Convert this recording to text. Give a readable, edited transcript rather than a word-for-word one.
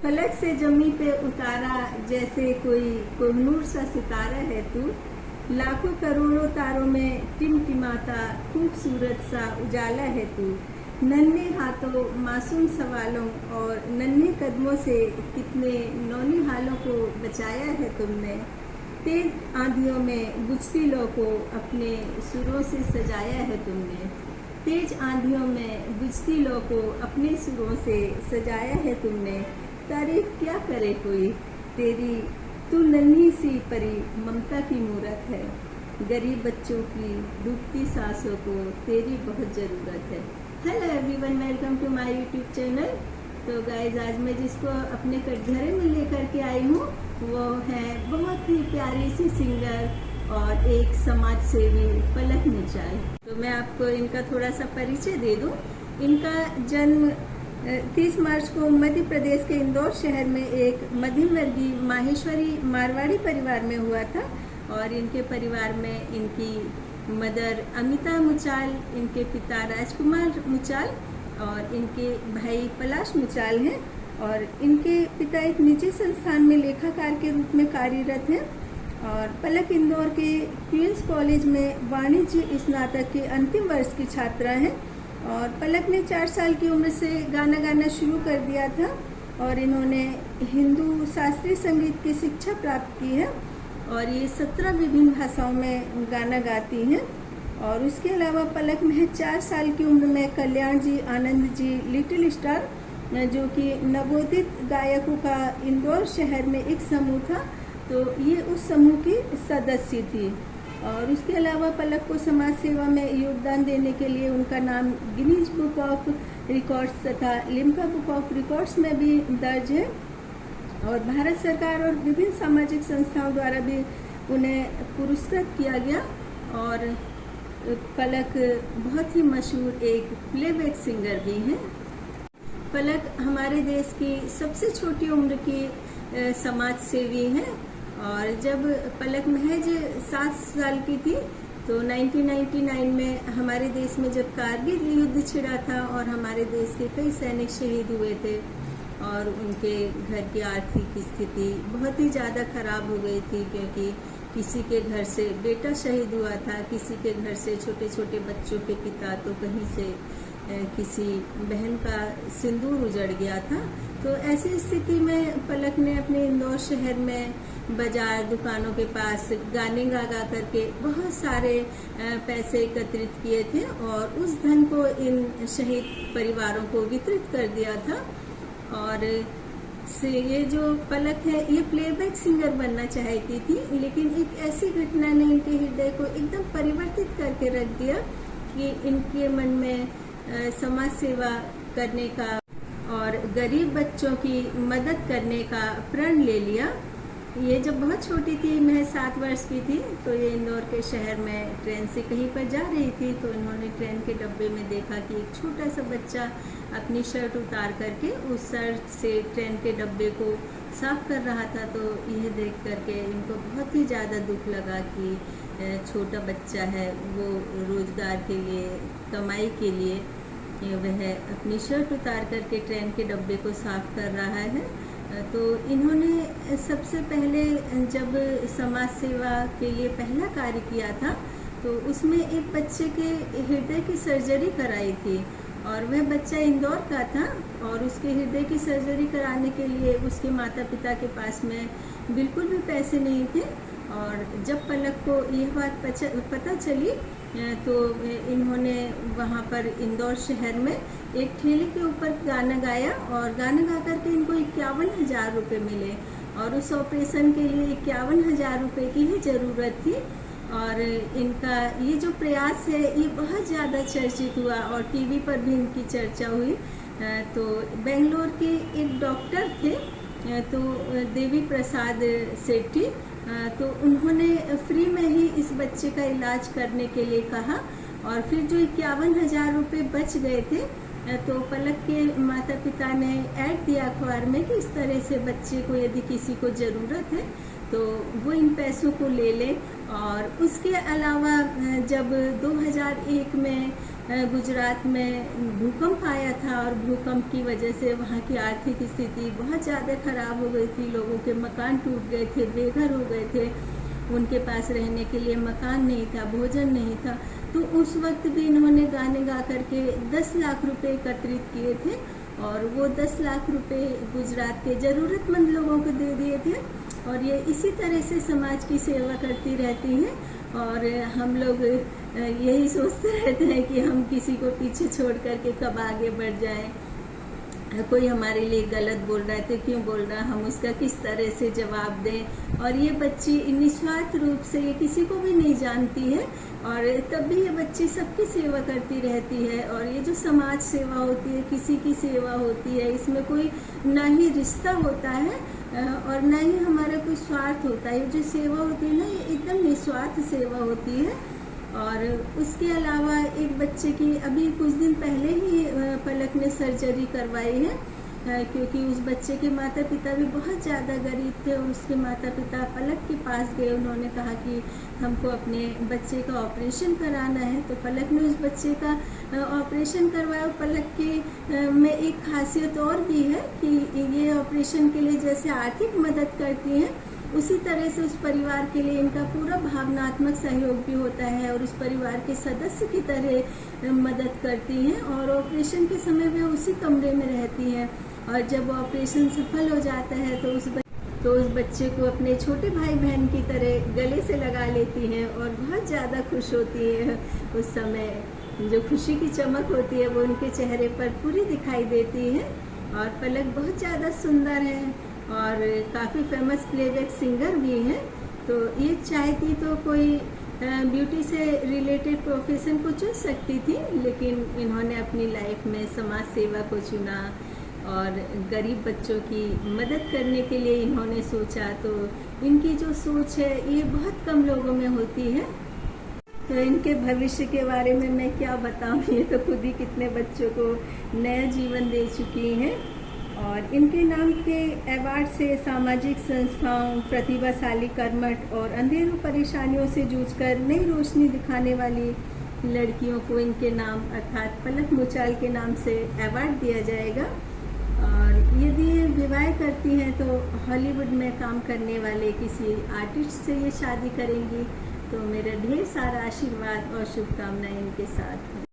फलक से जमी पे उतारा जैसे कोई कोहिनूर सा सितारा है तू। लाखों करोड़ों तारों में टिमटिमाता खूबसूरत सा उजाला है तू। नन्हे हाथों मासूम सवालों और नन्हे कदमों से कितने नौनिहालों को बचाया है तुमने। तेज आंधियों में बुझती लौ को अपने सुरों से सजाया है तुमने। तेज आंधियों में बुझती लौ को अपने सुरों से सजाया है तुमने। तारीफ क्या करे कोई तेरी, तू नन्ही सी परी ममता की मूरत है। गरीब बच्चों की डूबती सांसों को तेरी बहुत ज़रूरत है। Hello everyone, welcome to my YouTube channel. तो गाइज, आज मैं जिसको अपने कटघरे में लेकर के आई हूँ वो है बहुत ही प्यारी सी सिंगर और एक समाज सेवी पलक मुचाल। तो मैं आपको इनका थोड़ा सा परिचय दे दूँ। इनका जन्म 30 मार्च को मध्य प्रदेश के इंदौर शहर में एक मध्यम वर्गीय माहेश्वरी मारवाड़ी परिवार में हुआ था। और इनके परिवार में इनकी मदर अमिता मुचाल, इनके पिता राजकुमार मुचाल और इनके भाई पलाश मुचाल हैं। और इनके पिता एक निजी संस्थान में लेखाकार के रूप में कार्यरत हैं। और पलक इंदौर के क्वींस कॉलेज में वाणिज्य स्नातक के अंतिम वर्ष की छात्रा हैं। और पलक ने 4 साल की उम्र से गाना गाना शुरू कर दिया था और इन्होंने हिंदू शास्त्रीय संगीत की शिक्षा प्राप्त की है। और ये 17 विभिन्न भाषाओं में गाना गाती हैं। और उसके अलावा पलक महज 4 साल की उम्र में कल्याण जी, आनंद जी, लिटिल स्टार, जो कि नवोदित गायकों का इंदौर शहर में एक समूह था, तो ये उस समूह की सदस्य थी। और उसके अलावा पलक को समाज सेवा में योगदान देने के लिए उनका नाम गिनीज बुक ऑफ रिकॉर्ड्स तथा लिम्का बुक ऑफ रिकॉर्ड्स में भी दर्ज है। और भारत सरकार और विभिन्न सामाजिक संस्थाओं द्वारा भी उन्हें पुरस्कृत किया गया। और पलक बहुत ही मशहूर एक प्लेबैक सिंगर भी हैं। पलक हमारे देश की सबसे छोटी उम्र की समाज सेवी हैं। और जब पलक महज 7 साल की थी तो 1999 में हमारे देश में जब कारगिल युद्ध छिड़ा था और हमारे देश के कई सैनिक शहीद हुए थे और उनके घर की आर्थिक स्थिति बहुत ही ज़्यादा खराब हो गई थी, क्योंकि किसी के घर से बेटा शहीद हुआ था, किसी के घर से छोटे छोटे बच्चों के पिता, तो कहीं से किसी बहन का सिंदूर उजड़ गया था। तो ऐसी स्थिति में पलक ने अपने इंदौर शहर में बाजार दुकानों के पास गाने गा गा करके बहुत सारे पैसे एकत्रित किए थे और उस धन को इन शहीद परिवारों को वितरित कर दिया था। और ये जो पलक है ये प्लेबैक सिंगर बनना चाहती थी, लेकिन एक ऐसी घटना ने इनके हृदय को एकदम परिवर्तित करके रख दिया कि इनके मन में समाज सेवा करने का और गरीब बच्चों की मदद करने का प्रण ले लिया। ये जब बहुत छोटी थी, मैं 7 वर्ष की थी, तो ये इंदौर के शहर में ट्रेन से कहीं पर जा रही थी, तो इन्होंने ट्रेन के डब्बे में देखा कि एक छोटा सा बच्चा अपनी शर्ट उतार करके उस शर्ट से ट्रेन के डब्बे को साफ कर रहा था। तो यह देख करके इनको बहुत ही ज़्यादा दुख लगा कि छोटा बच्चा है, वो रोजगार के लिए, कमाई के लिए वह अपनी शर्ट उतार करके ट्रेन के डब्बे को साफ कर रहा है। तो इन्होंने सबसे पहले जब समाज सेवा के लिए पहला कार्य किया था तो उसमें एक बच्चे के हृदय की सर्जरी कराई थी। और वह बच्चा इंदौर का था और उसके हृदय की सर्जरी कराने के लिए उसके माता पिता के पास में बिल्कुल भी पैसे नहीं थे। और जब पलक को यह बात पता चली तो इन्होंने वहाँ पर इंदौर शहर में एक ठेले के ऊपर गाना गाया और गाना गा करके इनको 51,000 रुपये मिले। और उस ऑपरेशन के लिए 51,000 रुपये की ही ज़रूरत थी। और इनका ये जो प्रयास है ये बहुत ज़्यादा चर्चित हुआ और टीवी पर भी इनकी चर्चा हुई। तो बेंगलोर के एक डॉक्टर थे, तो देवी प्रसाद सेठी, तो उन्होंने फ्री में ही इस बच्चे का इलाज करने के लिए कहा। और फिर जो 51,000 रुपये बच गए थे तो पलक के माता पिता ने ऐड दिया अखबार में कि इस तरह से बच्चे को यदि किसी को ज़रूरत है तो वो इन पैसों को ले ले। और उसके अलावा जब 2001 में गुजरात में भूकंप आया था और भूकंप की वजह से वहाँ की आर्थिक स्थिति बहुत ज़्यादा ख़राब हो गई थी, लोगों के मकान टूट गए थे, बेघर हो गए थे, उनके पास रहने के लिए मकान नहीं था, भोजन नहीं था। तो उस वक्त भी इन्होंने गाने गा करके 10 लाख रुपए एकत्रित किए थे और वो 10 लाख रुपए गुजरात के ज़रूरतमंद लोगों को दे दिए थे। और ये इसी तरह से समाज की सेवा करती रहती हैं और हम लोग यही सोचते रहते हैं कि हम किसी को पीछे छोड़ करके कब आगे बढ़ जाएं। कोई हमारे लिए गलत बोल रहा है तो क्यों बोल रहा है, हम उसका किस तरह से जवाब दें। और ये बच्ची निस्वार्थ रूप से, ये किसी को भी नहीं जानती है और तब भी ये बच्ची सबकी सेवा करती रहती है। और ये जो समाज सेवा होती है, किसी की सेवा होती है, इसमें कोई ना ही रिश्ता होता है और ना ही हमारा कोई स्वार्थ होता है। जो सेवा होती है ना, ये एकदम निस्वार्थ सेवा होती है। और उसके अलावा एक बच्चे की अभी कुछ दिन पहले ही पलक ने सर्जरी करवाई है क्योंकि उस बच्चे के माता पिता भी बहुत ज़्यादा गरीब थे और उसके माता पिता पलक के पास गए। उन्होंने कहा कि हमको अपने बच्चे का ऑपरेशन कराना है, तो पलक ने उस बच्चे का ऑपरेशन करवाया। पलक के में एक खासियत और भी है कि ये ऑपरेशन के लिए जैसे आर्थिक मदद करती हैं, उसी तरह से उस परिवार के लिए इनका पूरा भावनात्मक सहयोग भी होता है और उस परिवार के सदस्य की तरह मदद करती हैं। और ऑपरेशन के समय वे उसी कमरे में रहती हैं और जब ऑपरेशन सफल हो जाता है तो उस बच्चे को अपने छोटे भाई बहन की तरह गले से लगा लेती हैं और बहुत ज़्यादा खुश होती है। उस समय जो खुशी की चमक होती है वो उनके चेहरे पर पूरी दिखाई देती है। और पलक बहुत ज़्यादा सुंदर है और काफ़ी फेमस प्लेबैक सिंगर भी हैं। तो ये चाहती तो कोई ब्यूटी से रिलेटेड प्रोफेशन को चुन सकती थी, लेकिन इन्होंने अपनी लाइफ में समाज सेवा को चुना और गरीब बच्चों की मदद करने के लिए इन्होंने सोचा। तो इनकी जो सोच है ये बहुत कम लोगों में होती है। तो इनके भविष्य के बारे में मैं क्या बताऊँ, ये तो खुद ही कितने बच्चों को नया जीवन दे चुकी हैं। और इनके नाम के अवार्ड से सामाजिक संस्थाओं, प्रतिभाशाली, कर्मठ और अंधेरों परेशानियों से जूझकर नई रोशनी दिखाने वाली लड़कियों को इनके नाम अर्थात पलक मुचाल के नाम से अवार्ड दिया जाएगा। और यदि ये विवाह करती हैं तो हॉलीवुड में काम करने वाले किसी आर्टिस्ट से ये शादी करेंगी। तो मेरा ढेर सारा आशीर्वाद और शुभकामनाएं इनके साथ हैं।